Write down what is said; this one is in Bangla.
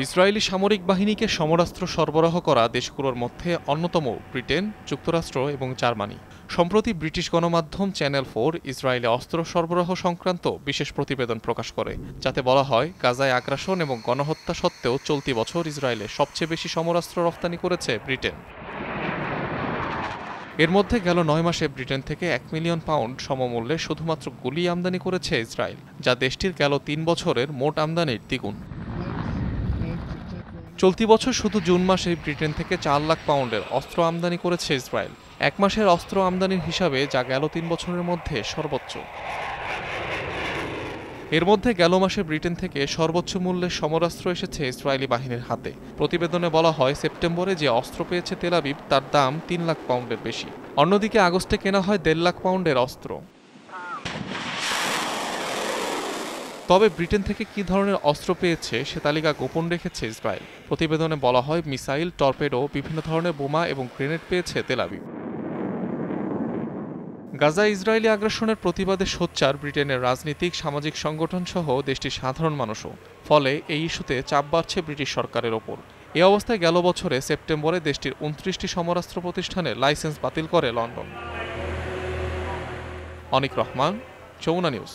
ইসরায়েলি সামরিক বাহিনীকে সমরাস্ত্র সরবরাহ করা দেশগুলোর মধ্যে অন্যতম ব্রিটেন, যুক্তরাষ্ট্র এবং জার্মানি। সম্প্রতি ব্রিটিশ গণমাধ্যম চ্যানেল 4 ইসরায়েলে অস্ত্র সরবরাহ সংক্রান্ত বিশেষ প্রতিবেদন প্রকাশ করে, যাতে বলা হয় গাজায় আগ্রাসন এবং গণহত্যা সত্ত্বেও চলতি বছর ইসরায়েলে সবচেয়ে বেশি সমরাস্ত্র রফতানি করেছে ব্রিটেন। এর মধ্যে গেল 9 মাসে ব্রিটেন থেকে 1 মিলিয়ন পাউন্ড সমমূল্যে শুধুমাত্র গুলি আমদানি করেছে ইসরায়েল, যা দেশটির গেল 3 বছরের মোট আমদানির দ্বিগুণ। চলতি বছর শুধু জুন মাসে ব্রিটেন থেকে 4 লাখ পাউন্ডের অস্ত্র আমদানি করেছে ইসরায়েল, এক মাসের অস্ত্র আমদানির হিসাবে, যা গেল 3 বছরের মধ্যে সর্বোচ্চ। এর মধ্যে গেল মাসে ব্রিটেন থেকে সর্বোচ্চ মূল্যের সমরাস্ত্র এসেছে ইসরায়েলি বাহিনীর হাতে। প্রতিবেদনে বলা হয়, সেপ্টেম্বরে যে অস্ত্র পেয়েছে তেল আবিব তার দাম 3 লাখ পাউন্ডের বেশি। অন্যদিকে আগস্টে কেনা হয় 1.5 লাখ পাউন্ডের অস্ত্র। তবে ব্রিটেন থেকে কী ধরনের অস্ত্র পেয়েছে সে তালিকা গোপন রেখেছে ইসরায়েল। প্রতিবেদনে বলা হয়, মিসাইল, টর্পেডো, বিভিন্ন ধরনের বোমা এবং গ্রেনেড পেয়েছে তেল আবিব। গাজায় ইসরায়েলি আগ্রাসনের প্রতিবাদে সোচ্চার ব্রিটেনের রাজনীতিক, সামাজিক সংগঠন সহ দেশটির সাধারণ মানুষও। ফলে এই ইস্যুতে চাপ বাড়ছে ব্রিটিশ সরকারের ওপর। এ অবস্থায় গেল বছরে সেপ্টেম্বরে দেশটির 29টি সমরাস্ত্র প্রতিষ্ঠানের লাইসেন্স বাতিল করে লন্ডন। অনিক রহমান, যমুনা নিউজ।